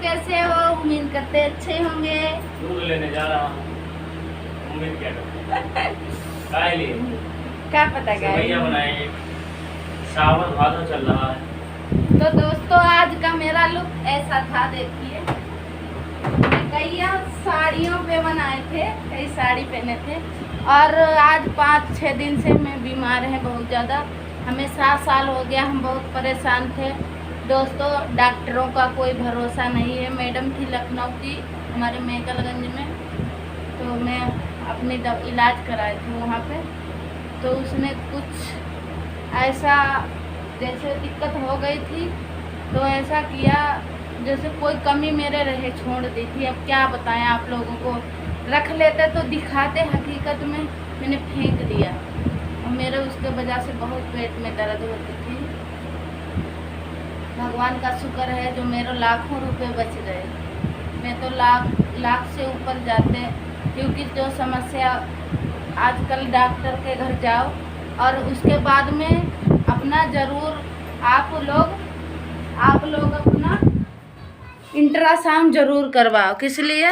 कैसे हो? उम्मीद करते अच्छे होंगे। दूध लेने जा रहा हूँ। उम्मीद क्या करते? काय लिए? क्या पता सेवैया बनाएंगे। सावन भादो चल रहा है। तो दोस्तों आज का मेरा लुक ऐसा था, देखिए। कई साड़ियों पे बनाए थे, कई साड़ी पहने थे और आज 5-6 दिन से मैं बीमार है बहुत ज़्यादा। हमें 7 साल हो गया, हम बहुत परेशान थे दोस्तों। डॉक्टरों का कोई भरोसा नहीं है। मैडम थी लखनऊ की, हमारे मेकलगंज में, तो मैं अपनी इलाज कराई थी वहाँ पे। तो उसने कुछ ऐसा जैसे दिक्कत हो गई थी, तो ऐसा किया जैसे कोई कमी मेरे रहे छोड़ दी थी। अब क्या बताएं आप लोगों को, रख लेते तो दिखाते, हकीकत में मैंने फेंक दिया और मेरे उसके वजह से बहुत पेट में दर्द होती थी। भगवान का शुक्र है जो मेरे लाखों रुपए बच गए। मैं तो लाख से ऊपर जाते, क्योंकि जो समस्या आजकल डॉक्टर के घर जाओ और उसके बाद में अपना ज़रूर आप लोग अपना इंट्रासाउंड जरूर करवाओ। किस लिए?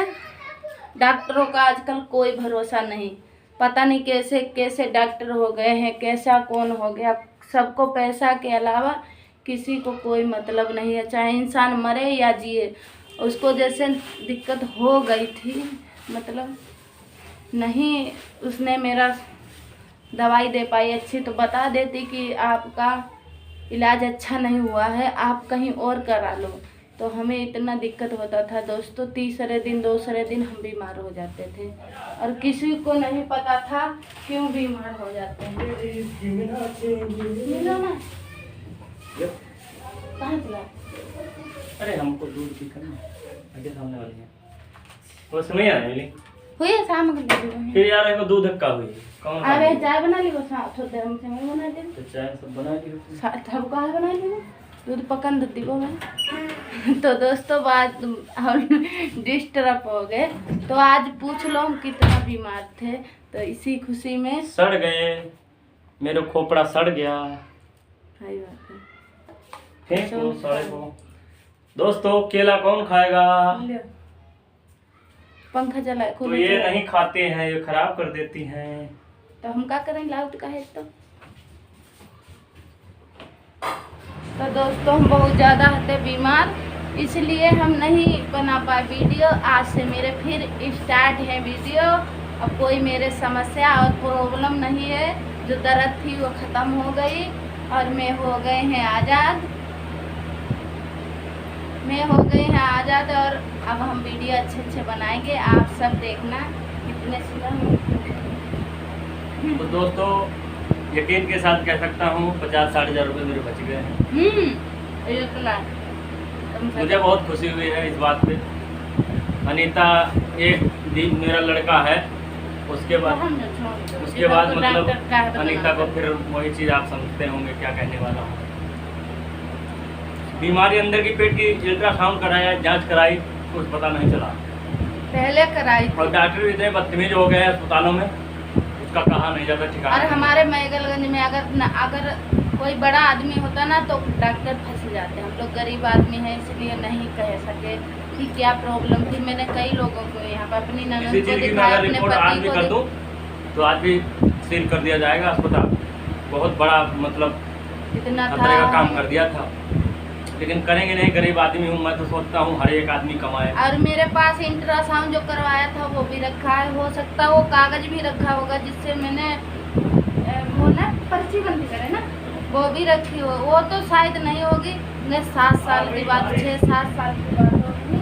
डॉक्टरों का आजकल कोई भरोसा नहीं, पता नहीं कैसे कैसे डॉक्टर हो गए हैं, कैसा कौन हो गया। सबको पैसा के अलावा किसी को कोई मतलब नहीं है, चाहे इंसान मरे या जिए। उसको जैसे दिक्कत हो गई थी, मतलब नहीं उसने मेरा दवाई दे पाई अच्छी, तो बता देती कि आपका इलाज अच्छा नहीं हुआ है, आप कहीं और करा लो। तो हमें इतना दिक्कत होता था दोस्तों, तीसरे दिन दूसरे दिन हम बीमार हो जाते थे और किसी को नहीं पता था क्यों बीमार हो जाते हैं। मिलो ना, कहाँ चला? अरे हमको दूध भी करना आगे सामने वाली है, वो समय आने मिली हुई है शाम को दे दो। फिर यार एक दूध धक्का हुई कौन? अरे चाय बना ली, वो थोड़ी देर में मैं बना दी। तो चाय सब बना दी सब कहाँ बना ली? दूध पकन देती को मैं। तो दोस्तों बात हम डिस्टर्ब हो गए, तो आज पूछ लो हम कितना बीमार थे, तो इसी खुशी में सड़ गए, मेरे खोपड़ा सड़ गया। सही बात है। फेंको सड़े को। दोस्तों केला कौन खाएगा? पंखा चला तो ये नहीं खाते हैं, ये खराब कर देती हैं। तो हम क्या करें, लाउट का है तो दोस्तों हम बहुत ज़्यादा थे बीमार, इसलिए हम नहीं बना पाए वीडियो। आज से मेरे फिर स्टार्ट है वीडियो। अब कोई मेरे समस्या और प्रॉब्लम नहीं है, जो दर्द थी वो ख़त्म हो गई और मैं हो गए हैं आज़ाद। और अब हम वीडियो अच्छे बनाएंगे, आप सब देखना कितने सुंदर। तो दोस्तों यकीन के साथ कह सकता हूँ 50-60 हज़ार रुपये मेरे बच गए हैं। मुझे बहुत खुशी हुई है इस बात पे। अनीता एक दिन मेरा लड़का है, उसके बाद मतलब अनीता को फिर वही चीज़ आप समझते होंगे क्या कहने वाला हूँ। बीमारी अंदर की पेट की अल्ट्रासाउंड कराया, जांच कराई, कुछ पता नहीं चला। पहले कराई और डॉक्टर भी इतने बदतमीज हो गए अस्पतालों में, उसका कहा नहीं जाता ठिकाना। और हमारे मेगलगंज में अगर कोई बड़ा आदमी होता ना तो डॉक्टर फंस जाते। हम लोग गरीब आदमी हैं, इसलिए नहीं कह सके कि क्या प्रॉब्लम थी। मैंने कई लोगों को यहाँ पर अपनी ननद को दिखाया, अपने पति को कर दूं तो आज भी सील कर दिया जाएगा अस्पताल। बहुत बड़ा मतलब इतना खतरे का काम कर दिया था, लेकिन करेंगे नहीं, गरीब आदमी हूँ मैं, तो सोचता हूँ हर एक आदमी कमाए। और मेरे पास इंट्रासाउंड जो करवाया था वो भी रखा है, हो सकता है वो कागज भी रखा होगा जिससे मैंने वो ना पर्ची बंदी करे ना, वो भी रखी हो। वो तो शायद नहीं होगी, 7 साल की बात, 6-7 साल की बात होगी,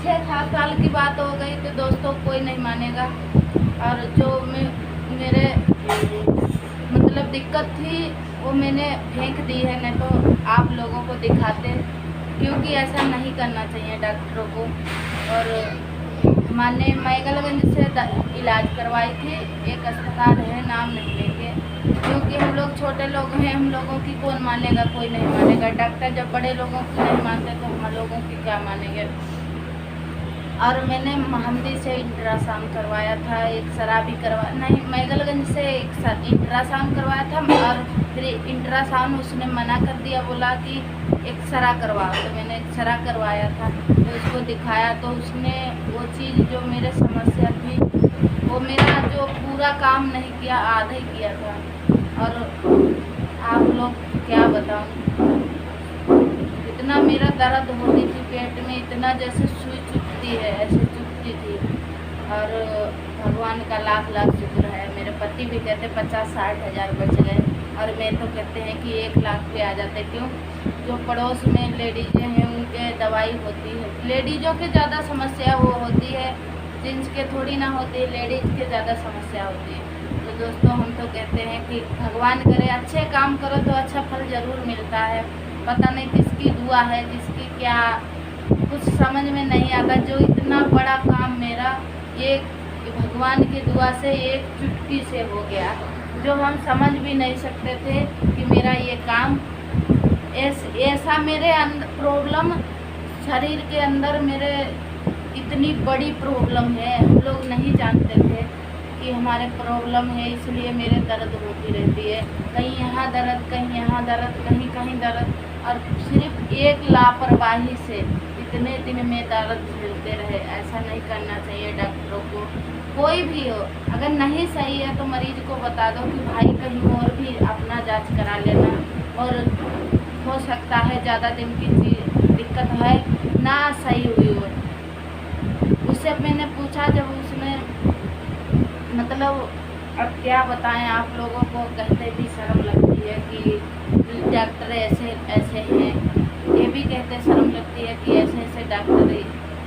6-7 साल की बात हो गई। तो दोस्तों कोई नहीं मानेगा। और जो मेरे मतलब दिक्कत थी वो मैंने फेंक दी है, नहीं तो आप लोगों को दिखाते, क्योंकि ऐसा नहीं करना चाहिए डॉक्टरों को। और हमने मैगलगंज से इलाज करवाई थी, एक अस्पताल है, नाम नहीं लेंगे, क्योंकि हम लोग छोटे लोग हैं, हम लोगों की कौन मानेगा, कोई नहीं मानेगा। डॉक्टर जब बड़े लोगों की नहीं मानते तो हम लोगों की क्या मानेंगे। और मैंने महमदी से इंट्रासाउंड करवाया था, एक्सरा भी करवाया, नहीं मैगलगंज से इंट्रासाउंड करवाया था। और फिर इंट्रासाउंड उसने मना कर दिया, बोला कि एक्सरा करवाओ, तो मैंने एक्सरा करवाया था। तो उसको दिखाया तो उसने वो चीज़ जो मेरे समस्या थी वो मेरा जो पूरा काम नहीं किया, आधा ही किया था। और आप लोग क्या बताऊँ, इतना मेरा दर्द होती थी पेट में, इतना जैसे सुई चुभती है ऐसे चुभती थी। और भगवान का लाख लाख शुक्र है, मेरे पति भी कहते 50-60 हज़ार बच गए, और मैं तो कहते हैं कि 1 लाख पे आ जाते। क्यों? जो पड़ोस में लेडीजें हैं उनके दवाई होती है, लेडीज़ों के ज़्यादा समस्या वो होती है, जेंट्स के थोड़ी ना होती है, लेडीज़ के ज़्यादा समस्या होती है। तो दोस्तों हम तो कहते हैं कि भगवान करे अच्छे काम करो तो अच्छा फल ज़रूर मिलता है। पता नहीं किसकी दुआ है, किसकी क्या, कुछ समझ में नहीं आता। जो इतना बड़ा काम मेरा एक भगवान की दुआ से एक चुटकी से हो गया, जो हम समझ भी नहीं सकते थे कि मेरा ये काम ऐसा मेरे अंदर प्रॉब्लम, शरीर के अंदर मेरे इतनी बड़ी प्रॉब्लम है, हम लोग नहीं जानते थे कि हमारे प्रॉब्लम है, इसलिए मेरे दर्द होती रहती है। कहीं यहाँ दर्द, कहीं यहाँ दर्द, कहीं कहीं दर्द, और सिर्फ एक लापरवाही से इतने दिन में दर्द झेलते रहे। ऐसा नहीं करना चाहिए डॉक्टरों को, कोई भी हो। अगर नहीं सही है तो मरीज को बता दो कि भाई कहीं और भी अपना जांच करा लेना, और हो सकता है ज़्यादा दिन की दिक्कत है ना सही हुई हो। उससे मैंने पूछा, जब उसने मतलब अब क्या बताएं आप लोगों को, कहते भी शर्म लगती है कि डॉक्टर ऐसे ऐसे हैं, ये भी कहते शर्म लगती है कि ऐसे ऐसे डॉक्टर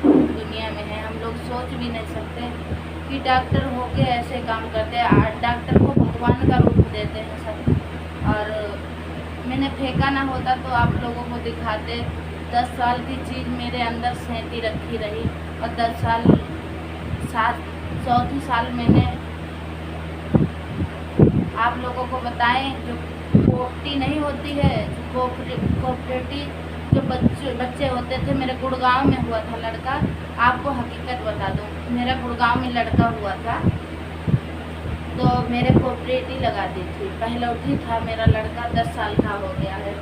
दुनिया में हैं। हम लोग सोच भी नहीं सकते कि डॉक्टर होके ऐसे काम करते हैं, डॉक्टर को भगवान का रूप देते हैं सब। और मैंने फेंका ना होता तो आप लोगों को दिखाते। 10 साल की चीज़ मेरे अंदर सैंती रखी रही, और 10 साल 4 साल मैंने आप लोगों को बताएं, जो कोपटी नहीं होती है, कोऑपरेटिव जो बच्चे होते थे, मेरे गुड़गांव में हुआ था लड़का। आपको हकीकत बता दूं, मेरा गुड़गांव में लड़का हुआ था, तो मेरे कोऑपरेटिव लगा दी थी। पहले उठी था मेरा लड़का, 10 साल का हो गया है,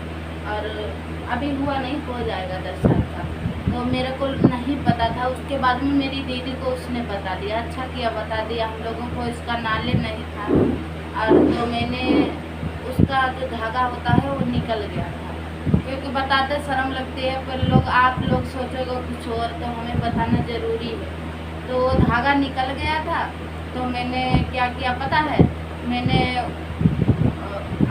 और अभी हुआ नहीं, हो जाएगा 10 साल का। तो मेरे को नहीं पता था, उसके बाद में मेरी दीदी को उसने बता दिया। अच्छा किया बता दिया, हम लोगों को इसका नॉलेज नहीं था। और तो मैंने उसका जो धागा होता है वो निकल गया था, क्योंकि बताते शर्म लगती है, पर आप लोग सोचोगे कुछ और, तो हमें बताना ज़रूरी है। तो वो धागा निकल गया था, तो मैंने क्या किया पता है, मैंने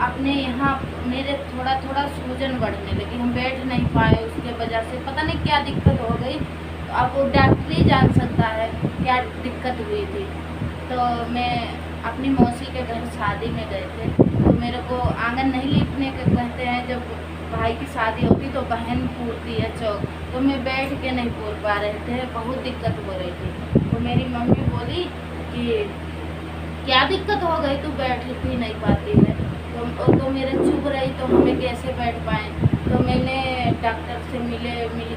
अपने यहाँ मेरे थोड़ा थोड़ा सूजन बढ़ने लगी, हम बैठ नहीं पाए, उसके वजह से पता नहीं क्या दिक्कत हो गई। तो अब वो डॉक्टर ही जान सकता है क्या दिक्कत हुई थी। तो मैं अपनी मौसी के घर शादी में गए थे, तो मेरे को आंगन नहीं लीपने के कहते हैं, जब भाई की शादी होती तो बहन पूरती है चौक, तो मैं बैठ के नहीं पूर पा रहे थे, बहुत दिक्कत हो रही थी। तो मेरी मम्मी बोली कि क्या दिक्कत हो गई, तू बैठ भी नहीं पाती है। तो मेरे चुभ रही, तो हमें कैसे बैठ पाएँ। तो मैंने डॉक्टर से मिल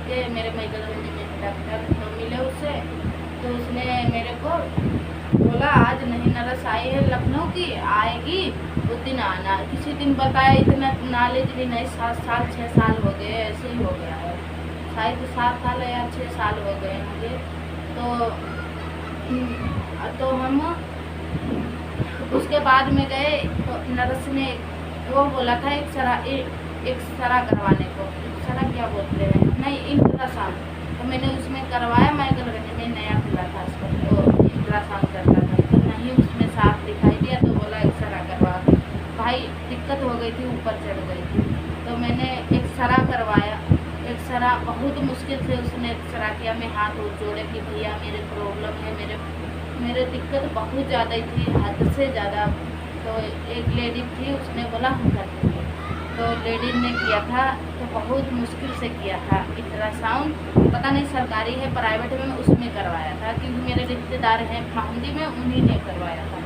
के, मेरे मैगलगंज में डॉक्टर, तो मिले उससे, तो उसने मेरे को बोला आज नहीं नर्स आई है लखनऊ की, आएगी उस दिन आना। किसी दिन बताया, इतना नॉलेज भी नहीं, 7 साल 6 साल हो गए, ऐसे ही हो गया है, शायद 7 साल या 6 साल हो गए मुझे। तो हम उसके बाद में गए, तो नर्स ने वो बोला था एक्सरा करवाने को, एक्सरा क्या बोलते हैं, नहीं इंट्रासाउंड। तो मैंने उसमें करवाया, मैगलगंज में नया खुला था उसको, तो इंट्रासाउंड करता था, तो नहीं उसमें साफ दिखाई दिया, तो बोला एक्सरा करवा। भाई दिक्कत हो गई थी, ऊपर चढ़ गई थी, तो मैंने एक्सरा करवाया। एक्सरा बहुत मुश्किल से उसने एक्सरा किया, मैं हाथ जोड़े कि भैया मेरे प्रॉब्लम है, मेरे दिक्कत बहुत ज़्यादा थी, हद से ज़्यादा। तो एक लेडी थी, उसने बोला हम कर देंगे, तो लेडी ने किया था, तो बहुत मुश्किल से किया था अल्ट्रासाउंड। पता नहीं सरकारी है प्राइवेट में, उसमें करवाया था, क्योंकि मेरे रिश्तेदार हैं महमदी में, उन्हीं ने करवाया था।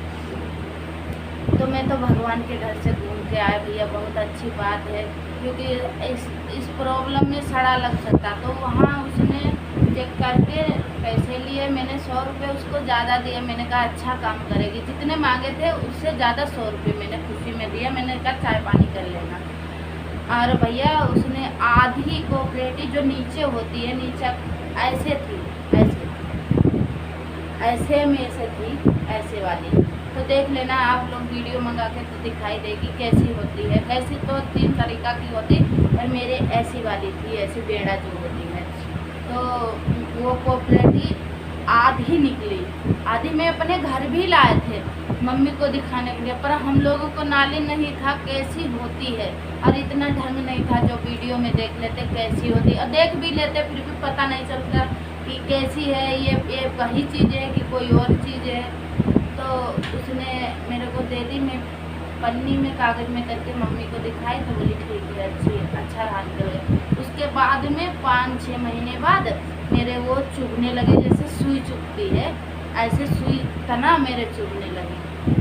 तो मैं तो भगवान के घर से घूम के आए भैया, बहुत अच्छी बात है, क्योंकि इस प्रॉब्लम में सड़ा लग सकता, तो वहाँ उसने चेक करके पैसे लिए मैंने 100 रुपये उसको ज़्यादा दिए। मैंने कहा अच्छा काम करेगी, जितने मांगे थे उससे ज़्यादा 100 रुपये मैंने खुशी में दिया। मैंने कहा चाय पानी कर लेना। और भैया उसने आधी कोऑपरेटिव जो नीचे होती है, नीचे ऐसे थी, ऐसे में से थी, ऐसे वाली। तो देख लेना आप लोग वीडियो मंगा के तो दिखाई देगी कैसी होती है। कैसी तो 3 तरीक़ा की होती, पर मेरे ऐसी वाली थी, ऐसी बेड़ा जो होती है। तो वो कोऑपरेटिव आधी निकली। आधी मैं अपने घर भी लाए थे मम्मी को दिखाने के लिए, पर हम लोगों को नाले नहीं था कैसी होती है, और इतना ढंग नहीं था जो वीडियो में देख लेते कैसी होती, और देख भी लेते फिर भी पता नहीं चलता कि कैसी है, ये वही चीज़ है कि कोई और चीज़ है। तो उसने मेरे को दे दी, मैं पन्नी में कागज़ में करके मम्मी को दिखाई तो बोली ठीक है, अच्छा रहा है। उसके बाद में 5-6 महीने बाद मेरे वो चुभने लगे, जैसे सुई चुभती है ऐसे सुई तना मेरे चुभने लगी।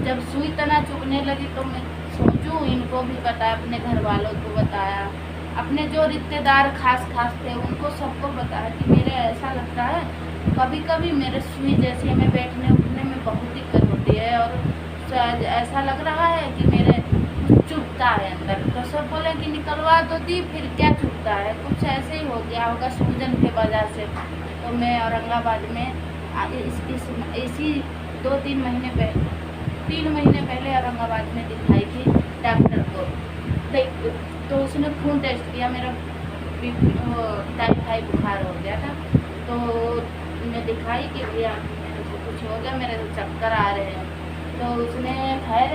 जब सुई तना चुभने लगी तो मैं सोचूं इनको भी बताया, अपने घर वालों को बताया, अपने जो रिश्तेदार खास थे उनको सबको बताया कि मेरे ऐसा लगता है कभी कभी मेरे सुई जैसी हमें बैठने उठने में बहुत दिक्कत होती है, और ऐसा लग रहा है कि मेरे चुभता है अंदर। तो सब बोले कि निकलवा तो दी, फिर क्या चुभता है, कुछ ऐसे ही हो गया होगा सूजन के वजह से। तो मैं औरंगाबाद में इसी 2-3 महीने पहले 3 महीने पहले औरंगाबाद में दिखाई थी डॉक्टर को। तो उसने खून टेस्ट किया, मेरा टाइफाइड बुखार हो गया था। तो मैं दिखाई कि भैया मेरे को कुछ हो गया, मेरे चक्कर आ रहे हैं। तो उसने खैर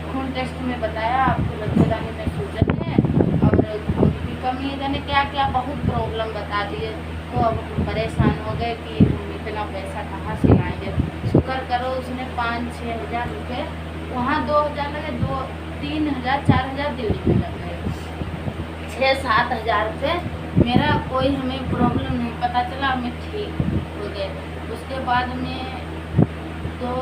खून टेस्ट में बताया आपको बच्चेदानी में सूजन है और खून की कमी है, जाने क्या क्या बहुत प्रॉब्लम बता दिए। तो अब परेशान हो गए कि हम इतना पैसा कहाँ से लाएंगे। शुक्र करो उसने 5-6 हज़ार रुपये, वहाँ 2,000 लगे, 2-3 हज़ार 4 हज़ार दिल्ली में लग गए, 6-7 हज़ार रुपये। मेरा कोई हमें प्रॉब्लम नहीं पता चला, मैं ठीक हो गए। उसके बाद में 2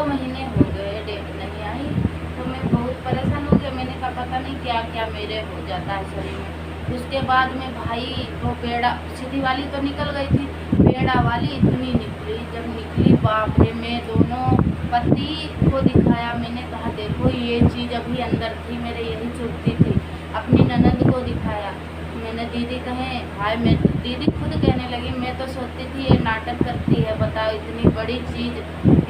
महीने हो गए, डेट नहीं आई। तो मैं बहुत परेशान हो गया। मैंने कहा पता नहीं क्या क्या मेरे हो जाता है शरीर में। उसके बाद में भाई वो पेड़ा सीधी वाली तो निकल गई थी, पेड़ा वाली इतनी निकली, जब निकली बाप रे, मैं दोनों पति को दिखाया। मैंने कहा देखो ये चीज़ अभी अंदर थी मेरे, यही चुभती थी। अपनी ननद को दिखाया, मैंने दीदी कहें भाई, मैं दीदी खुद कहने लगी मैं तो सोचती थी ये नाटक करती है, बताओ इतनी बड़ी चीज़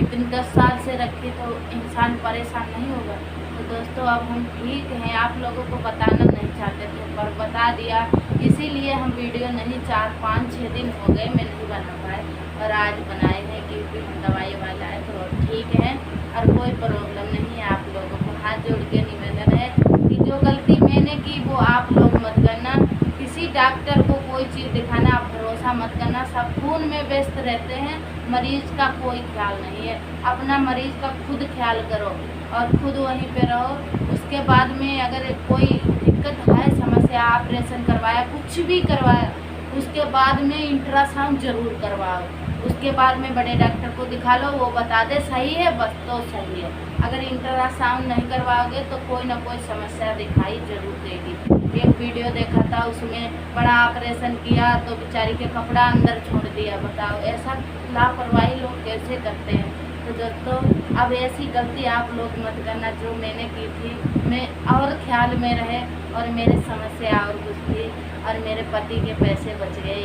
इतनी 10 साल से रखी तो इंसान परेशान नहीं होगा। तो दोस्तों अब हम ठीक हैं, आप लोगों को बताना नहीं चाहते थे पर बता दिया, इसीलिए हम वीडियो नहीं 4-5-6 दिन हो गए मैं नहीं बना पाए, और आज बनाए हैं क्योंकि हम दवाई वाला है तो ठीक है और कोई प्रॉब्लम नहीं है। आप लोगों को हाथ जोड़ के निवेदन है कि जो गलती मैंने की वो आप लोग मत करना। किसी डॉक्टर को कोई चीज़ दिखाना आप भरोसा मत करना, सब खून में व्यस्त रहते हैं, मरीज का कोई ख्याल नहीं है। अपना मरीज का खुद ख्याल करो और खुद वहीं पे रहो। उसके बाद में अगर कोई दिक्कत है, समस्या, ऑपरेशन करवाया, कुछ भी करवाया, उसके बाद में अल्ट्रासाउंड जरूर करवाओ। उसके बाद में बड़े डॉक्टर को दिखा लो, वो बता दे सही है बस तो सही है। अगर अल्ट्रासाउंड नहीं करवाओगे तो कोई ना कोई समस्या दिखाई जरूर देगी। एक वीडियो देखा था, उसमें बड़ा ऑपरेशन किया तो बेचारी के कपड़ा अंदर छोड़ दिया। बताओ ऐसा लापरवाही लोग कैसे करते हैं। तो दोस्तों अब ऐसी गलती आप लोग मत करना जो मैंने की थी। मैं और ख्याल में रहे और मेरे समस्या और कुछ थी, और मेरे पति के पैसे बच गए,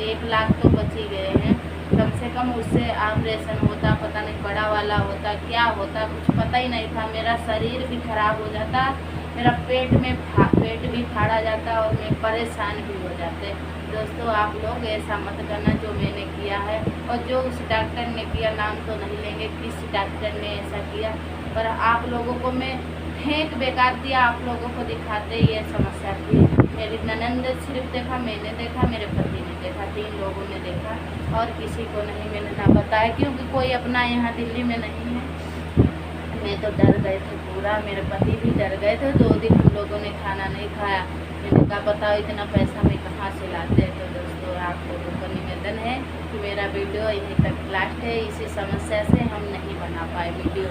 1 लाख तो बच ही गए हैं। कम से कम उससे ऑपरेशन होता, पता नहीं बड़ा वाला होता क्या होता, कुछ पता ही नहीं था। मेरा शरीर भी खराब हो जाता, मेरा पेट भी फाड़ा जाता और मैं परेशान भी हो जाते। दोस्तों आप लोग ऐसा मत करना जो मैंने किया है, और जो उस डॉक्टर ने किया, नाम तो नहीं लेंगे किस डॉक्टर ने ऐसा किया, पर आप लोगों को मैं फेंक बेकार दिया। आप लोगों को दिखाते ये समस्या थी। मेरी ननंद सिर्फ देखा, मैंने देखा, मेरे पति ने देखा, 3 लोगों ने देखा और किसी को नहीं मैंने ना बताया, क्योंकि कोई अपना यहाँ दिल्ली में नहीं है। मैं तो डर गए थे पूरा, मेरे पति भी डर गए थे। 2 दिन हम लोगों ने खाना नहीं खाया। मैंने कहा बताओ इतना पैसा मैं कहाँ से लाते हैं। तो दोस्तों आप लोगों को निवेदन है कि मेरा वीडियो यहीं तक लास्ट है। इसी समस्या से हम नहीं बना पाए वीडियो।